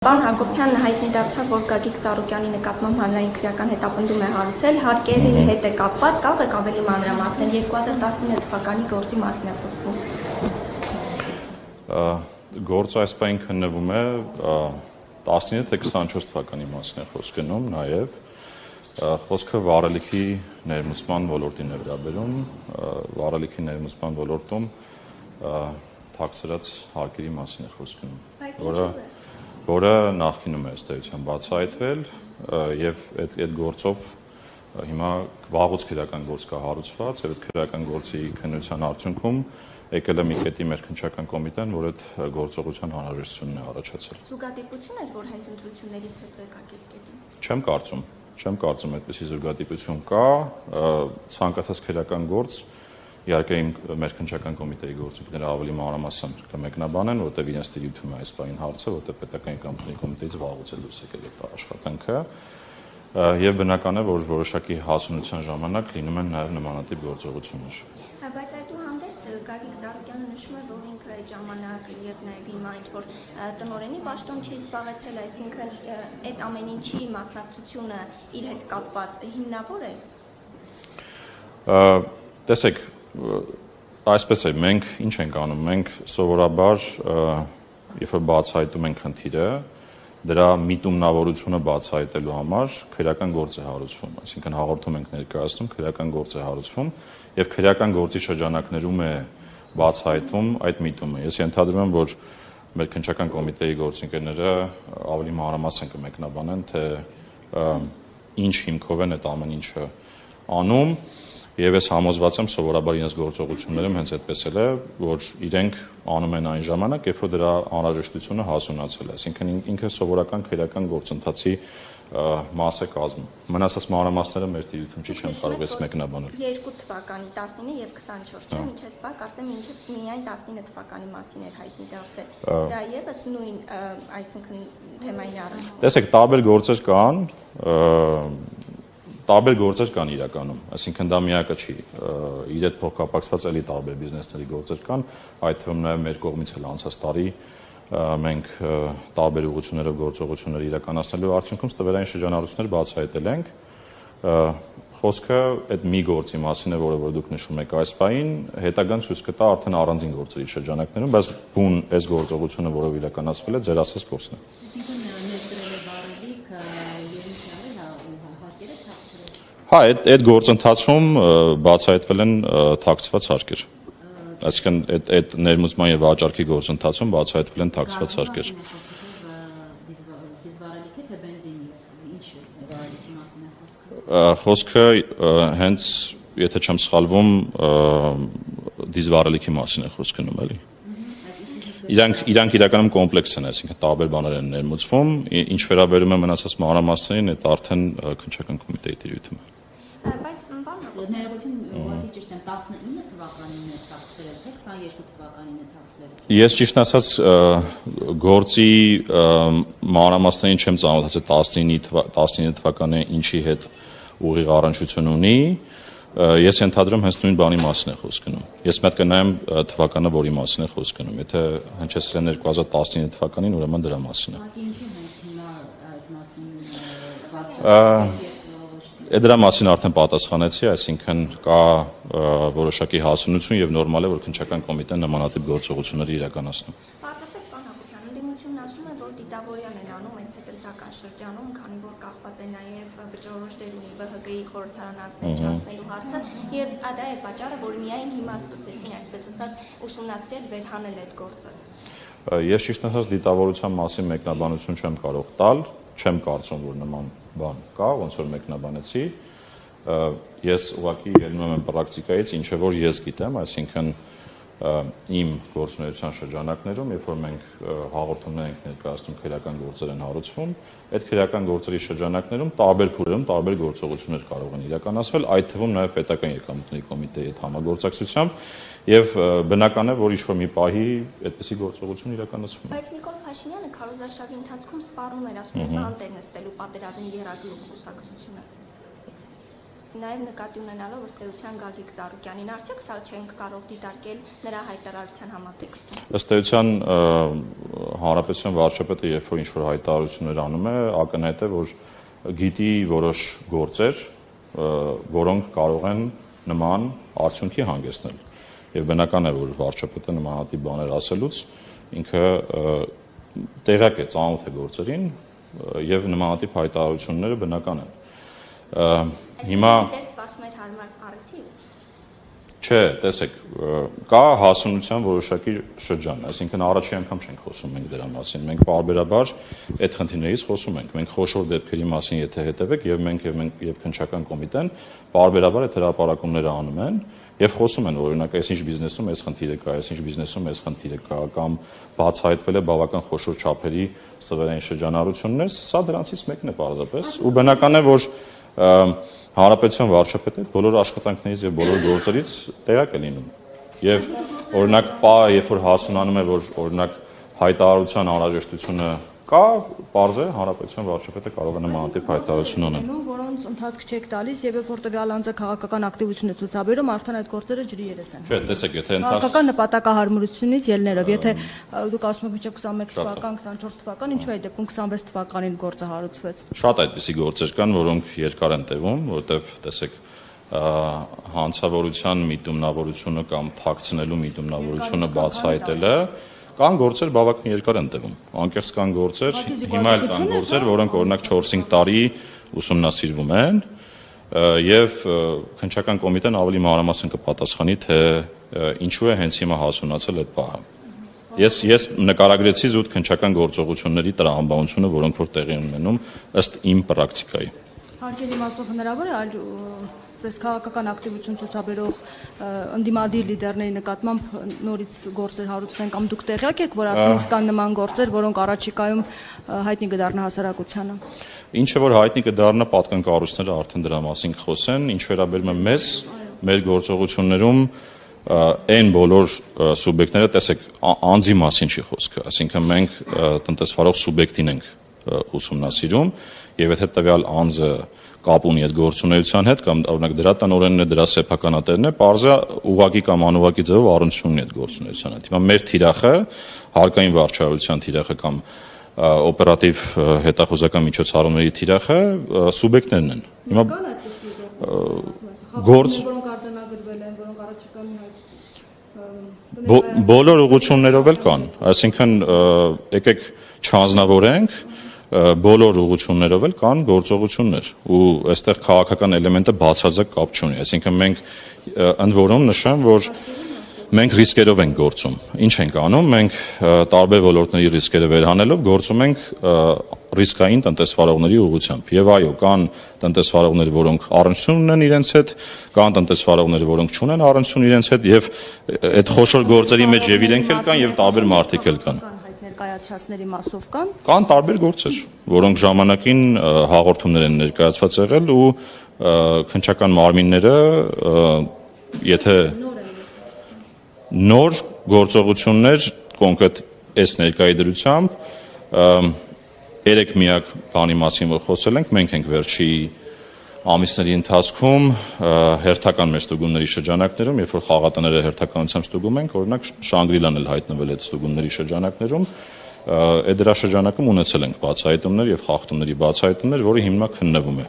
Պարոն Հակոբյան հայտնի դարձավ, որ Գագիկ Ծառուկյանի նկատմամբ հանրային քրեական հետապնդում է հարուցել, հարկերի հետ է կապված, կարող եք ավելի մանրամասնել 2019 թվականի գործի մասին է խոսվում։ Գործը այս պահին քննվում է 19 թե 24 թվականի մասին է խոսք գնում, նաև խոսքը վարելիքի ներմուծման ոլորտին է վերաբերում, վարելիքի ներմուծման ոլորտում թաքցրած հարկերի մասին է խոսք գնում, որը նախկինում է ըստ էության բացահայտվել եւ այդ գործով հիմա վաղուց քրեական գործ կա հարուցված եւ այդ քրեական գործի քննության արդյունքում եկել է մի կետի մեր քննչական կոմիտեն, որ այդ գործողության անհրաժեշտությունն է առաջացել։ Զուգադիպություն է, որ հենց ընտրություններից հետո եկա այդ կետին։ Չեմ կարծում այդպիսի զուգադիպություն կա, ցանկացած քրեական գործ իհարկե մեր քննչական կոմիտեի գործիքները ավելի մանրամասն կմեկնաբանեն, որտեղ իրենց դիրույթում է այս բային հարցը, որտեղ պետական եկամուտների կոմիտեից վաղուց է դուրս եկել այդ աշխատանքը, եւ բնական է, որ որոշակի հասունության ժամանակ լինում են նաեւ նմանատիպ գործողություններ։ Բայց այդուհանդերձ Գագիկ Ծառուկյանը նշում է, որ ինքը այդ ժամանակ եւ նաեւ հիմա ինչ-որ տնօրենի պաշտոն չի զբաղեցրել, այսինքն այդ ամեն ինչի մասնակցությունը իր հետ կապված հիմնավոր է։ Տեսեք, այսպես է, մենք ինչ ենք անում, մենք սովորաբար երբ որ բացահայտում ենք խնդիրը, դրա միտումնավորությունը բացահայտելու համար քրեական գործ է հարուցվում, այսինքն հաղորդում ենք ներկայացնում, քրեական գործ է հարուցվում եւ քրեական գործի շրջանակներում է բացահայտվում այդ միտումը։ Ես ենթադրում եմ, որ մեր քննչական կոմիտեի գործընկերները ավելի մանրամասն կմեկնաբանեն, թե ինչ հիմքով են այդ ամեն ինչը անում։ Եվ ես համոզված եմ սովորաբար իրենց գործողություններում հենց այդպես էլ է, որ իրենք անում են այն ժամանակ, երբ որ դրա անհրաժեշտությունը հասունացել է, այսինքն ինքը սովորական քրեական գործընթացի մաս է կազմում։ Մնացած մանրամասները մեր դիրույթում չի, չեմ կարող ես մեկնաբանել։ 2 թվականի 19 եւ 24, չէ՞, մինչեւ սա կարծեմ մինչեւ միայն 19 թվականի մասին էր հայտնի դարձել։ Դա եւս նույն, այսինքն թեմային առնչվում։ Տեսեք, տարբեր գործեր կան իրականում, այսինքն դա միակը չի, իր հետ փոխկապակցված էլի տարբեր բիզնեսների գործեր կան, այդ թվում նաև մեր կողմից էլ անցած տարի մենք տարբեր ուղղություններով գործողություններ իրականացնելու արդյունքում ստվերային շրջանառություններ բացահայտել ենք, խոսքը այդ մի գործի մասին է, որը որ դուք նշում եք այս պահին, հետագան ցույց կտա արդեն առանձին գործերի շրջանակներում, բայց բուն այս գործողությունը, որով իրականացվել է, ձեր ասած գործն է։ Հա, այդ գործընթացում բացահայտվել են թաքցված հարկեր։ Այսինքն այդ ներմուծման եւ վաճառքի գործընթացում բացահայտվել են թաքցված հարկեր։ Խոսքը հենց, եթե չեմ սխալվում, դիզվառելիքի մասին է խոսք գնում, էլի։ Իրանք իրականում կոմպլեքս են, այսինքն տարբեր բաներ են ներմուծվում, ինչ վերաբերում է մնացած մանրամասներին, այդ արդեն քննչական կոմիտեի դիրույթում է։ Բայց ներողություն, ուղղակի ճիշտ եմ, 19 թվականին է թաքցրել, թե 22 թվականին է թաքցրել։ Ես ճիշտ ասած գործի մանրամասներին չեմ ծանոթացել 19 թվականը ինչի հետ ուղիղ առնչություն ունի, ես ենթադրում հենց նույն բանի մասին է խոսք գնում։ Ես մեկ կնայեմ թվականը, որի մասին է խոսք գնում, եթե հնչեցրել են 2019 թվականին, ուրեմն դրա մասին է։ Ինչի հենց հիմա այդ մասին Դրա մասին արդեն պատասխանեցի, այսինքն կա որոշակի հասունություն եւ նորմալ է, որ քննչական կոմիտեն նմանատիպ գործողություններ իրականացնում։ Պարզապես պարոն Հակոբյան, ընդդիմությունն ասում է, որ դիտավորյան են անում այս հետընտրական շրջանում, քանի որ կախված է նաեւ վճռորոշ դեր ունի ԲՀԿ-ի խորհրդարան անցնելու հարցը, եւ դա է պատճառը, որ միայն հիմա սկսեցին, այսպես ասած, ուսումնասիրել վերհանել այդ գործը։ Ես ճիշտ ասած դիտավորության մասին մեկնաբանություն չեմ կարող տալ, չեմ կարծում, որ նման բան կա, ոնց որ մեկնաբանեցի, ես ուղղակի ելնում եմ պրակտիկայից, ինչը որ ես գիտեմ, այսինքն իմ գործունեության շրջանակներում, երբ որ մենք հաղորդումներ ենք ներկայացնում, քրեական գործեր են հարուցվում, այդ քրեական գործերի շրջանակներում տարբեր փուլերում տարբեր գործողություններ կարող են իրականացվել, այդ թվում նաև պետական եկամուտների կոմիտեի հետ համագործակցությամբ եւ բնական է, որ ինչ-որ մի պահի այդպիսի գործողություն իրականացվում է։ Բայց Նիկոլ Փաշինյանը քարոզարշավի ընթացքում սպառնում էր, ասում էր, բանտ է նստելու պատերազմի եռագլուխ կուսակցությունը։ Նաև նկատի ունենալով ըստ էության Գագիկ Ծառուկյանին, արդյոք սա չենք կարող դիտարկել նրա հայտարարության համատեքստում։ Ըստ էության հանրապետության վարչապետը երբ որ ինչ-որ հայտարարություններ անում է, ակնհայտ է, որ գիտի որոշ գործեր, որոնք կարող են նման արդյունքի հանգեցնել։ Եվ բնական է, որ վարչապետը նմանատիպ բաներ ասելուց ինքը տեղյակ է, ծանոթ է գործերին եւ նմանատիպ հայտարարությունները բնական են։ Հիմա սպասում էր հարմար առիթի։ Չէ, տեսեք, կա հասունության որոշակի շրջան, այսինքն առաջի անգամ չենք խոսում մենք դրա մասին, մենք պարբերաբար այդ խնդիրներից խոսում ենք, մենք խոշոր դեպքերի մասին եթե հետևեք եւ մենք եւ քննչական կոմիտեն պարբերաբար այդ հրապարակումները անում են եւ խոսում են, օրինակ, այսինչ բիզնեսում այս խնդիրը կա, այսինչ բիզնեսում այս խնդիրը կա, կամ բացահայտվել է բավական խոշոր չափերի սովորային շրջանառություններ, սա դրանցից մեկն է պարզապես, ու բնական է, որ հանրապետության վարչապետը բոլոր աշխատանքներից եւ բոլոր գործերից տեղյակ է լինում։ Եվ օրինակ, երբ որ հասունանում է, որ օրինակ հայտարարության անհրաժեշտությունը կա, պարզ է, հանրապետության վարչապետը կարող է նմանատիպ հայտարարություն անել։ Որոնց ընթացք չեք տալիս եւ երբ որ տվյալ անձը քաղաքական ակտիվություն է ցուցաբերում, արդեն այդ գործերը ջրի երես են։ Չէ, տեսեք, եթե քաղաքական նպատակահարմարությունից ելներով, եթե դուք ասում եք մինչև 21 թվական, 24 թվական, ինչու է դեպքում 26 թվականին գործը հարուցվեց։ Շատ այդպիսի գործեր կան, որոնք երկար են տևում, որովհետև տեսեք, հանցավորության միտումնավորությունը կամ թաքցնելու միտումնավորությունը բացահայտելը կան գործեր բավական երկար են տևում։ Անկեղծ կան գործեր, հիմա էլ կան գործեր, որոնք օրինակ 4-5 տարի ուսումնասիրվում են եւ քննչական կոմիտեն ավելի մանրամասն կպատասխանի, թե ինչու է հենց հիմա հասունացել այդ բանը։ Ես նկարագրեցի զուտ քննչական գործողությունների տրամաբանությունը, որոնք որ տեղի ունենում ըստ իմ պրակտիկայի։ Հարկերի մասով հնարավոր է այլ պես քաղաքական ակտիվություն ցուցաբերող ընդդիմադիր լիդերների նկատմամբ նորից գործեր հարուցվեն կամ դուք տեղյակ եք, որ արդեն իսկ կան նման գործեր, որոնք առաջիկայում հայտնի կդառնա հասարակությանը։ Ինչը որ հայտնի կդառնա, պատկան կառույցները արդեն դրա մասին կխոսեն, ինչ վերաբերում է մեզ, մեր գործողություններում այն բոլոր սուբյեկտները, տեսեք, անձի մասին չի խոսքը, այսինքն մենք տնտեսվարող սուբյեկտին ենք ուսումնասիրում եւ եթե տվյալ անձը կապ ունի այդ գործունեության հետ կամ օրինակ դրա տնօրենն է, դրա սեփականատերն է, parza ուղղակի կամ անուղղակի ձևով առնչություն ունի այդ գործունեության հետ։ Հիմա մեր թիրախը, հարկային վարչարության թիրախը կամ օպերատիվ հետախուզական միջոցառումների թիրախը սուբյեկտներն են։ Հիմա գործ որոնք արձանագրվել են, որոնք առաջիկայում բոլոր ուղղություններով էլ կան, այսինքն եկեք չանձնավորենք, բոլոր ուղղություններով էլ կան գործողություններ ու այստեղ քաղաքական էլեմենտը բացարձակ կապ չունի, այսինքն մենք ընդ որում նշեմ, որ մենք ռիսկերով ենք գործում։ Ինչ ենք անում, մենք տարբեր ոլորտների ռիսկերը վերհանելով գործում ենք ռիսկային տնտեսվարողների ուղղությամբ։ Եվ այո, կան տնտեսվարողներ, որոնք առնչություն ունեն իրենց հետ, կան տնտեսվարողներ, որոնք չունեն առնչություն իրենց հետ, եւ այդ խոշոր գործերի մեջ եւ իրենք էլ կան եւ տարբեր մարդիկ էլ կան։ Ներկայացուցների մասով կան։ Կան տարբեր գործեր, որոնք ժամանակին հաղորդումներ են ներկայացված եղել ու քննչական մարմինները, եթե նոր գործողություններ կոնկրետ այս ներկայի դրությամբ 3 միակ բանի մասին որ խոսել ենք, մենք ենք վերջի ամիսների ընթացքում հերթական մեր ստուգումների շրջանակներում, երբ որ խաղատները հերթականությամբ ստուգում ենք, օրինակ Շանգրիլան էլ հայտնվել այդ ստուգումների շրջանակներում, այդ դրա շրջանակում ունեցել ենք բացահայտումներ եւ խախտումների բացահայտումներ, որը հիմա քննվում է։